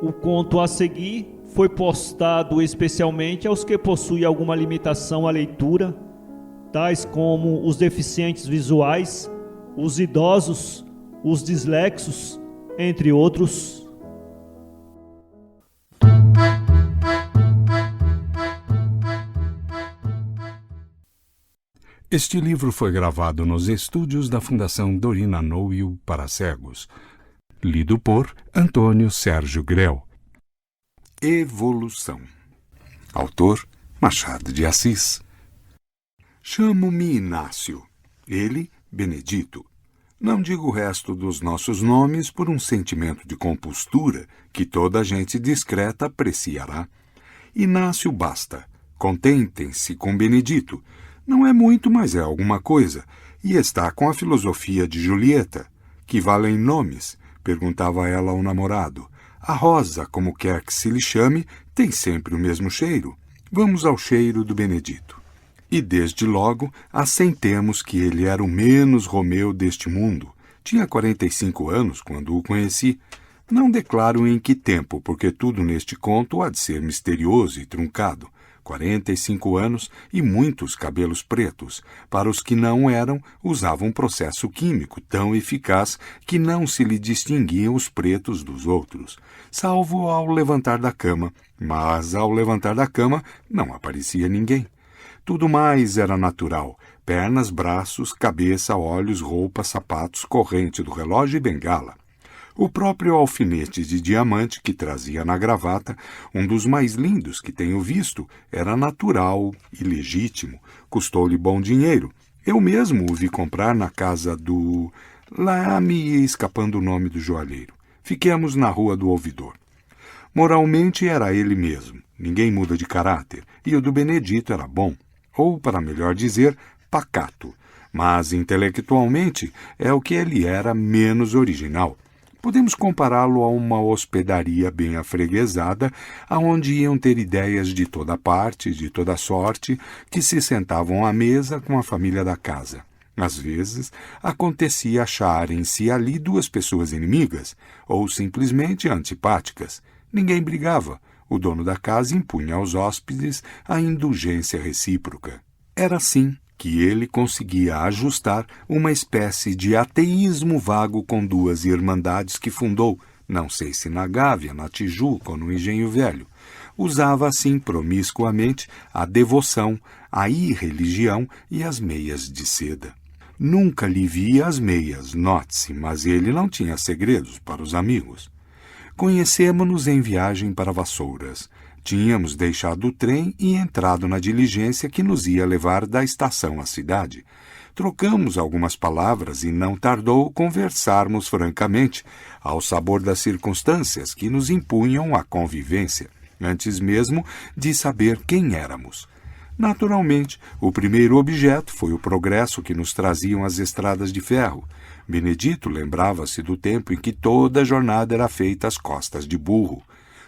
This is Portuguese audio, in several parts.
O conto a seguir foi postado especialmente aos que possuem alguma limitação à leitura, tais como os deficientes visuais, os idosos, os dislexos, entre outros. Este livro foi gravado nos estúdios da Fundação Dorina Noil para cegos. Lido por Antônio Sérgio Grell. Evolução. Autor Machado de Assis. Chamo-me Inácio. Ele, Benedito. Não digo o resto dos nossos nomes por um sentimento de compostura que toda gente discreta apreciará. Inácio basta. Contentem-se com Benedito. Não é muito, mas é alguma coisa. E está com a filosofia de Julieta. Que valem nomes? Perguntava ela ao namorado. A rosa, como quer que se lhe chame, tem sempre o mesmo cheiro. Vamos ao cheiro do Benedito. E desde logo assentemos que ele era o menos Romeu deste mundo. Tinha 45 anos quando o conheci. Não declaro em que tempo, porque tudo neste conto há de ser misterioso e truncado. 45 anos e muitos cabelos pretos. Para os que não eram, usava um processo químico tão eficaz que não se lhe distinguiam os pretos dos outros, salvo ao levantar da cama. Mas ao levantar da cama não aparecia ninguém. Tudo mais era natural. Pernas, braços, cabeça, olhos, roupa, sapatos, corrente do relógio e bengala. O próprio alfinete de diamante que trazia na gravata, um dos mais lindos que tenho visto, era natural e legítimo. Custou-lhe bom dinheiro. Eu mesmo o vi comprar na casa do... Lá me ia escapando o nome do joalheiro. Fiquemos na Rua do Ouvidor. Moralmente era ele mesmo. Ninguém muda de caráter. E o do Benedito era bom. Ou, para melhor dizer, pacato. Mas, intelectualmente, é o que ele era menos original. Podemos compará-lo a uma hospedaria bem afreguesada, aonde iam ter ideias de toda parte, de toda sorte, que se sentavam à mesa com a família da casa. Às vezes, acontecia acharem-se ali duas pessoas inimigas, ou simplesmente antipáticas. Ninguém brigava. O dono da casa impunha aos hóspedes a indulgência recíproca. Era assim que ele conseguia ajustar uma espécie de ateísmo vago com duas irmandades que fundou, não sei se na Gávea, na Tijuca ou no Engenho Velho. Usava assim promiscuamente a devoção, a irreligião e as meias de seda. Nunca lhe via as meias, note-se, mas ele não tinha segredos para os amigos. Conhecemo-nos em viagem para Vassouras. Tínhamos deixado o trem e entrado na diligência que nos ia levar da estação à cidade. Trocamos algumas palavras e não tardou conversarmos francamente, ao sabor das circunstâncias que nos impunham a convivência, antes mesmo de saber quem éramos. Naturalmente, o primeiro objeto foi o progresso que nos traziam as estradas de ferro. Benedito lembrava-se do tempo em que toda a jornada era feita às costas de burro.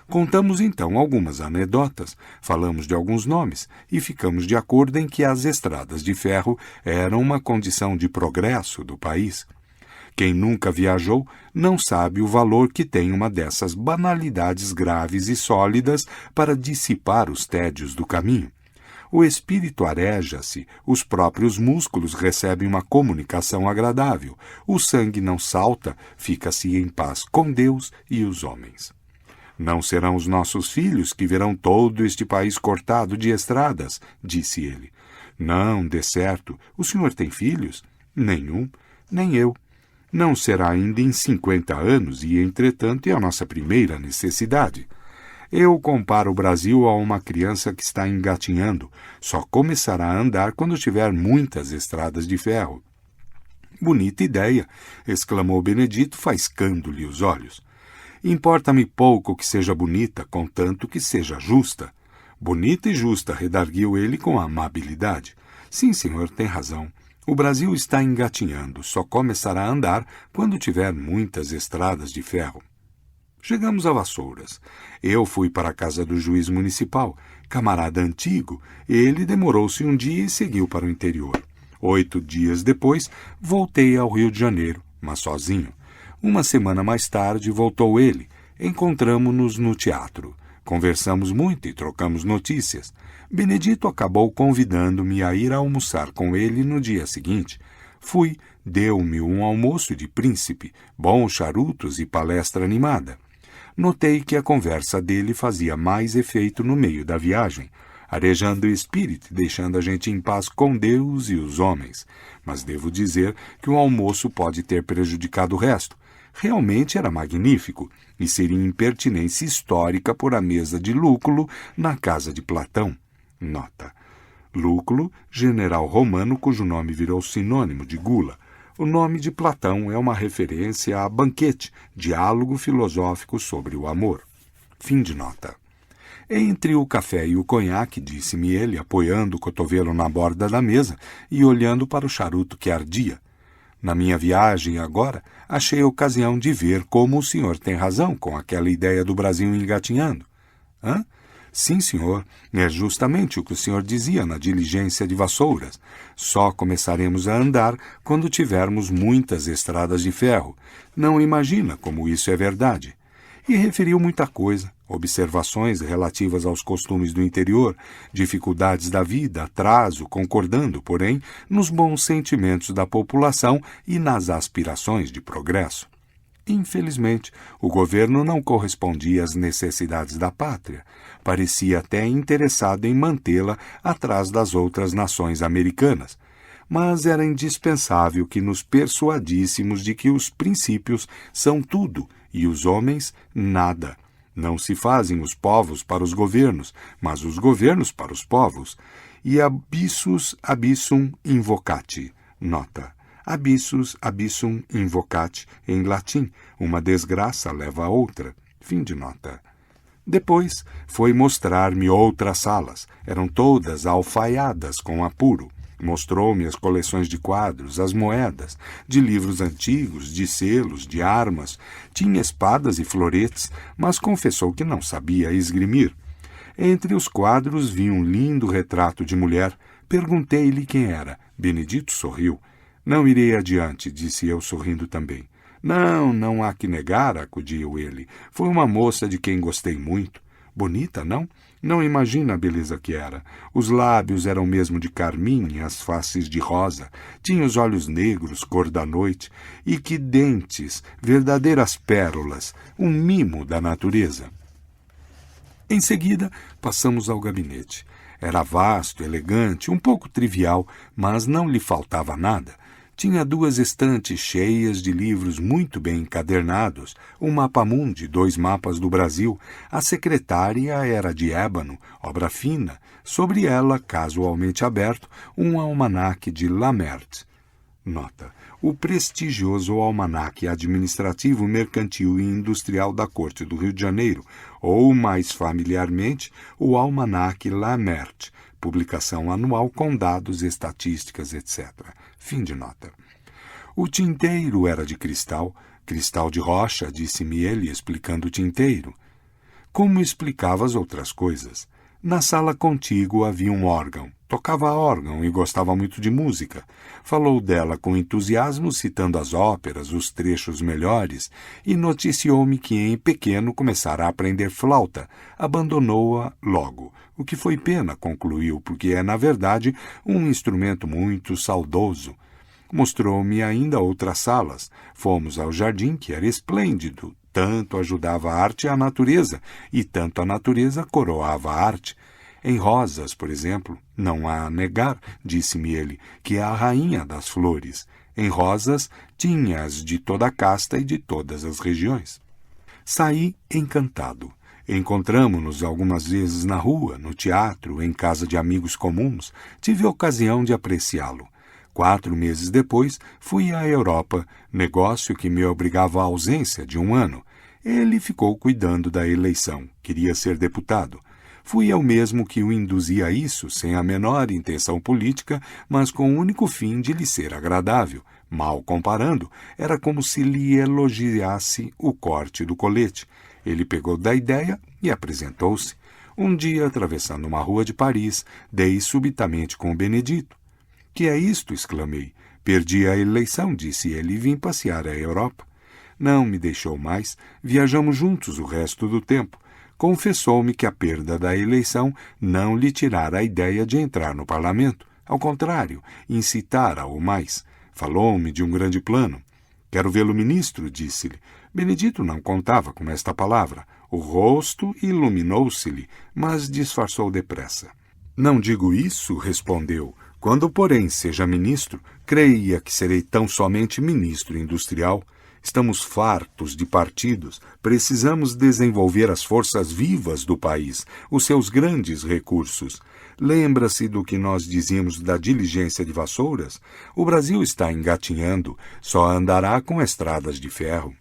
Contamos então algumas anedotas, falamos de alguns nomes e ficamos de acordo em que as estradas de ferro eram uma condição de progresso do país. Quem nunca viajou não sabe o valor que tem uma dessas banalidades graves e sólidas para dissipar os tédios do caminho. O espírito areja-se, os próprios músculos recebem uma comunicação agradável, o sangue não salta, fica-se em paz com Deus e os homens. Não serão os nossos filhos que verão todo este país cortado de estradas, disse ele. Não, de certo. O senhor tem filhos? Nenhum, nem eu. Não será ainda em 50 anos e, entretanto, é a nossa primeira necessidade. Eu comparo o Brasil a uma criança que está engatinhando. Só começará a andar quando tiver muitas estradas de ferro. Bonita ideia, exclamou Benedito, faiscando-lhe os olhos. Importa-me pouco que seja bonita, contanto que seja justa. Bonita e justa, redarguiu ele com amabilidade. Sim, senhor, tem razão. O Brasil está engatinhando, só começará a andar quando tiver muitas estradas de ferro. Chegamos a Vassouras. Eu fui para a casa do juiz municipal, camarada antigo. Ele demorou-se um dia e seguiu para o interior. 8 dias depois, voltei ao Rio de Janeiro, mas sozinho. Uma semana mais tarde voltou ele. Encontramo-nos no teatro. Conversamos muito e trocamos notícias. Benedito acabou convidando-me a ir almoçar com ele no dia seguinte. Fui, deu-me um almoço de príncipe, bons charutos e palestra animada. Notei que a conversa dele fazia mais efeito no meio da viagem, arejando o espírito e deixando a gente em paz com Deus e os homens. Mas devo dizer que o almoço pode ter prejudicado o resto. Realmente era magnífico, e seria impertinência histórica pôr a mesa de Lúculo na casa de Platão. Nota. Lúculo, general romano cujo nome virou sinônimo de gula. O nome de Platão é uma referência a banquete, diálogo filosófico sobre o amor. Fim de nota. Entre o café e o conhaque, disse-me ele, apoiando o cotovelo na borda da mesa e olhando para o charuto que ardia. Na minha viagem agora, achei a ocasião de ver como o senhor tem razão com aquela ideia do Brasil engatinhando. Hã? Sim, senhor, é justamente o que o senhor dizia na diligência de Vassouras. Só começaremos a andar quando tivermos muitas estradas de ferro. Não imagina como isso é verdade. E referiu muita coisa, observações relativas aos costumes do interior, dificuldades da vida, atraso, concordando, porém, nos bons sentimentos da população e nas aspirações de progresso. Infelizmente, o governo não correspondia às necessidades da pátria. Parecia até interessado em mantê-la atrás das outras nações americanas. Mas era indispensável que nos persuadíssemos de que os princípios são tudo e os homens nada. Não se fazem os povos para os governos, mas os governos para os povos. E abissus abyssum invocati. Nota. Abissus abyssum invocati, em latim. Uma desgraça leva a outra. Fim de nota. Depois foi mostrar-me outras salas. Eram todas alfaiadas com apuro. Mostrou-me as coleções de quadros, as moedas, de livros antigos, de selos, de armas. Tinha espadas e floretes, mas confessou que não sabia esgrimir. Entre os quadros vi um lindo retrato de mulher. Perguntei-lhe quem era. Benedito sorriu. Não irei adiante, disse eu sorrindo também. Não há que negar, acudiu ele. Foi uma moça de quem gostei muito. Bonita, não? Não imagina a beleza que era. Os lábios eram mesmo de carmim e as faces de rosa. Tinha os olhos negros, cor da noite. E que dentes, verdadeiras pérolas, um mimo da natureza. Em seguida, passamos ao gabinete. Era vasto, elegante, um pouco trivial, mas não lhe faltava nada. Tinha 2 estantes cheias de livros muito bem encadernados, um mapa-mundi, 2 mapas do Brasil. A secretária era de ébano, obra fina. Sobre ela, casualmente aberto, um almanaque de Lammert. Nota. O prestigioso almanaque administrativo, mercantil e industrial da Corte do Rio de Janeiro, ou, mais familiarmente, o almanaque Lammert, publicação anual com dados, estatísticas, etc. Fim de nota. O tinteiro era de cristal de rocha, disse-me ele, explicando o tinteiro. Como explicava as outras coisas? Na sala contígua havia um órgão. Tocava órgão e gostava muito de música. Falou dela com entusiasmo, citando as óperas, os trechos melhores, e noticiou-me que em pequeno começara a aprender flauta. Abandonou-a logo. O que foi pena, concluiu, porque é, na verdade, um instrumento muito saudoso. Mostrou-me ainda outras salas. Fomos ao jardim, que era esplêndido. Tanto ajudava a arte à natureza, e tanto a natureza coroava a arte. Em rosas, por exemplo, não há a negar, disse-me ele, que é a rainha das flores. Em rosas, tinha-as de toda a casta e de todas as regiões. Saí encantado. Encontramo-nos algumas vezes na rua, no teatro, em casa de amigos comuns. Tive ocasião de apreciá-lo. 4 meses depois, fui à Europa, negócio que me obrigava à ausência de 1 ano. Ele ficou cuidando da eleição. Queria ser deputado. Fui eu mesmo que o induzi a isso, sem a menor intenção política, mas com o único fim de lhe ser agradável. Mal comparando, era como se lhe elogiasse o corte do colete. Ele pegou da ideia e apresentou-se. Um dia, atravessando uma rua de Paris, dei subitamente com o Benedito. — Que é isto? — exclamei. — Perdi a eleição, disse ele, e vim passear a Europa. Não me deixou mais, viajamos juntos o resto do tempo. Confessou-me que a perda da eleição não lhe tirara a ideia de entrar no parlamento. Ao contrário, incitara-o mais. Falou-me de um grande plano. Quero vê-lo ministro, disse-lhe. Benedito não contava com esta palavra. O rosto iluminou-se-lhe, mas disfarçou depressa. Não digo isso, respondeu. Quando, porém, seja ministro, creia que serei tão somente ministro industrial. Estamos fartos de partidos, precisamos desenvolver as forças vivas do país, os seus grandes recursos. Lembra-se do que nós dizíamos da diligência de Vassouras? O Brasil está engatinhando, só andará com estradas de ferro.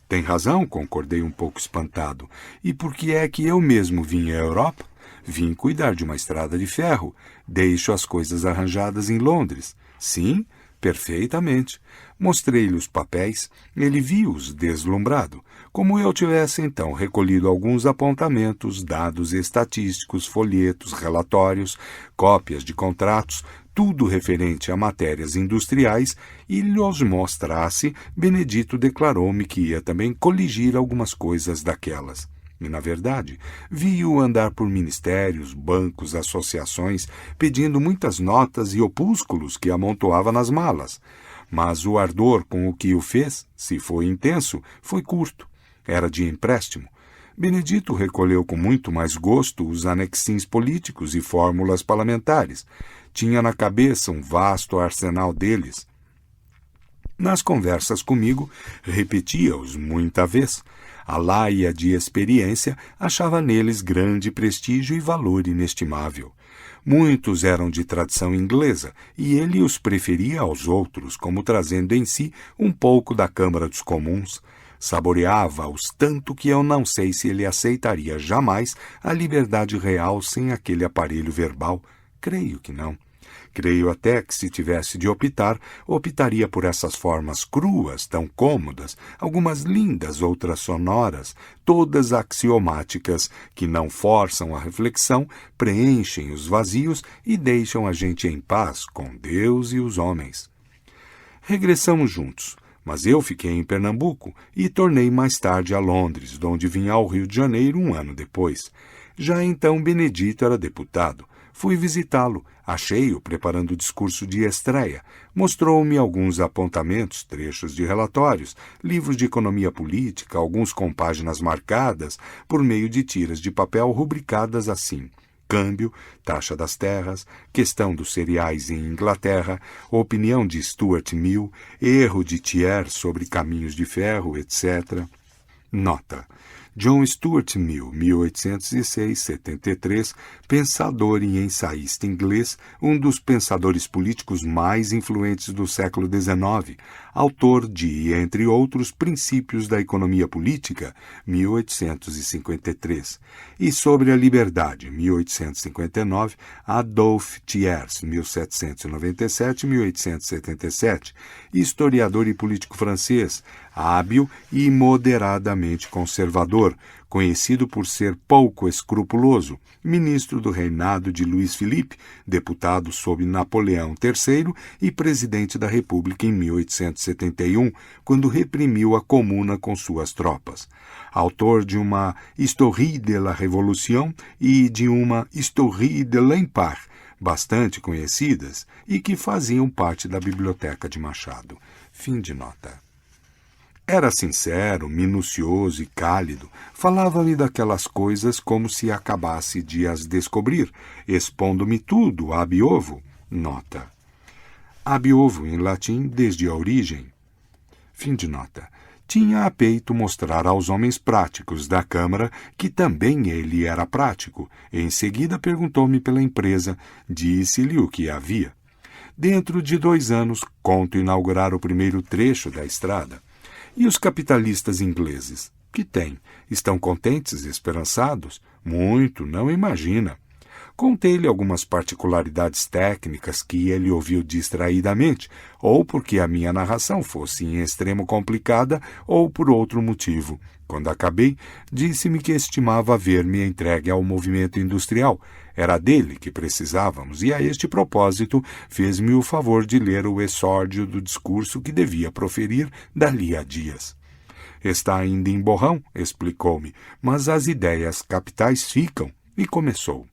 Tem razão, concordei um pouco espantado. E por que é que eu mesmo vim à Europa? Vim cuidar de uma estrada de ferro. Deixo as coisas arranjadas em Londres. Sim, perfeitamente. Mostrei-lhe os papéis. Ele viu-os deslumbrado. Como eu tivesse, então, recolhido alguns apontamentos, dados estatísticos, folhetos, relatórios, cópias de contratos, tudo referente a matérias industriais, e lhes mostrasse, Benedito declarou-me que ia também coligir algumas coisas daquelas. E, na verdade, vi-o andar por ministérios, bancos, associações, pedindo muitas notas e opúsculos que amontoava nas malas. Mas o ardor com o que o fez, se foi intenso, foi curto. Era de empréstimo. Benedito recolheu com muito mais gosto os anexins políticos e fórmulas parlamentares. Tinha na cabeça um vasto arsenal deles. Nas conversas comigo, repetia-os muita vez. A laia de experiência achava neles grande prestígio e valor inestimável. Muitos eram de tradição inglesa, e ele os preferia aos outros, como trazendo em si um pouco da Câmara dos Comuns. Saboreava-os tanto que eu não sei se ele aceitaria jamais a liberdade real sem aquele aparelho verbal. Creio que não. Creio até que, se tivesse de optar, optaria por essas formas cruas, tão cômodas, algumas lindas, outras sonoras, todas axiomáticas, que não forçam a reflexão, preenchem os vazios e deixam a gente em paz com Deus e os homens. Regressamos juntos, mas eu fiquei em Pernambuco e tornei mais tarde a Londres, donde vim ao Rio de Janeiro 1 ano depois. Já então Benedito era deputado. Fui visitá-lo, achei-o preparando o discurso de estreia. Mostrou-me alguns apontamentos, trechos de relatórios, livros de economia política, alguns com páginas marcadas, por meio de tiras de papel rubricadas assim: câmbio, taxa das terras, questão dos cereais em Inglaterra, opinião de Stuart Mill, erro de Thiers sobre caminhos de ferro, etc. Nota: John Stuart Mill, 1806-73, pensador e ensaísta inglês, um dos pensadores políticos mais influentes do século XIX, autor de, entre outros, Princípios da Economia Política, 1853, e Sobre a Liberdade, 1859, Adolphe Thiers, 1797-1877, historiador e político francês, hábil e moderadamente conservador, conhecido por ser pouco escrupuloso, ministro do reinado de Luís Filipe, deputado sob Napoleão III e presidente da República em 1871, quando reprimiu a Comuna com suas tropas. Autor de uma Histoire de la Révolution e de uma Histoire de l'Empire, bastante conhecidas e que faziam parte da biblioteca de Machado. Fim de nota. Era sincero, minucioso e cálido. Falava-me daquelas coisas como se acabasse de as descobrir, expondo-me tudo ab ovo. Nota: ab ovo, em latim, desde a origem. Fim de nota. Tinha a peito mostrar aos homens práticos da Câmara que também ele era prático. Em seguida perguntou-me pela empresa. Disse-lhe o que havia. Dentro de 2 anos, conto inaugurar o primeiro trecho da estrada. E os capitalistas ingleses? Que têm? Estão contentes e esperançados? Muito, não imagina. Contei-lhe algumas particularidades técnicas que ele ouviu distraidamente, ou porque a minha narração fosse em extremo complicada, ou por outro motivo. Quando acabei, disse-me que estimava ver-me entregue ao movimento industrial. Era dele que precisávamos, e a este propósito fez-me o favor de ler o exórdio do discurso que devia proferir dali a dias. Está ainda em borrão, explicou-me, mas as ideias capitais ficam, e começou.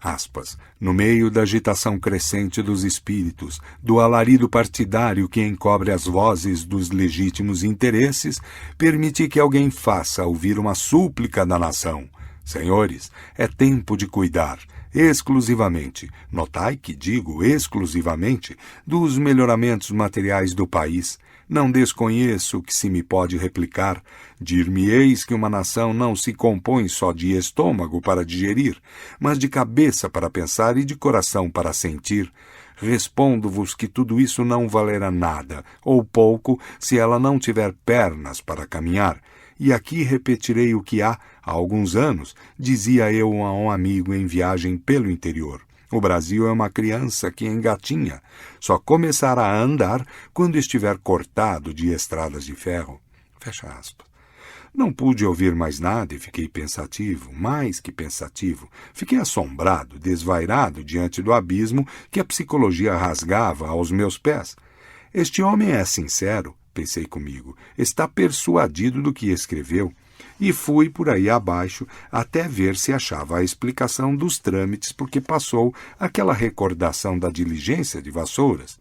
Aspas, no meio da agitação crescente dos espíritos, do alarido partidário que encobre as vozes dos legítimos interesses, permiti que alguém faça ouvir uma súplica da nação. Senhores, é tempo de cuidar, exclusivamente, notai que digo exclusivamente, dos melhoramentos materiais do país. Não desconheço que se me pode replicar. Dir-me-eis que uma nação não se compõe só de estômago para digerir, mas de cabeça para pensar e de coração para sentir. Respondo-vos que tudo isso não valerá nada, ou pouco, se ela não tiver pernas para caminhar. E aqui repetirei o que há alguns anos dizia eu a um amigo em viagem pelo interior. O Brasil é uma criança que engatinha. Só começará a andar quando estiver cortado de estradas de ferro. Fecha aspas. Não pude ouvir mais nada e fiquei pensativo, mais que pensativo. Fiquei assombrado, desvairado diante do abismo que a psicologia rasgava aos meus pés. Este homem é sincero, pensei comigo, está persuadido do que escreveu. E fui por aí abaixo até ver se achava a explicação dos trâmites por que passou aquela recordação da diligência de Vassouras.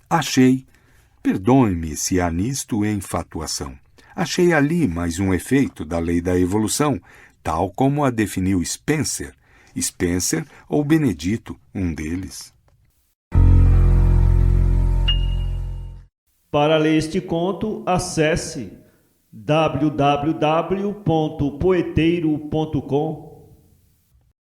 Achei, perdoe-me se há nisto enfatuação, achei ali mais um efeito da lei da evolução, tal como a definiu Spencer ou Benedito, um deles. Para ler este conto, acesse www.poeteiro.com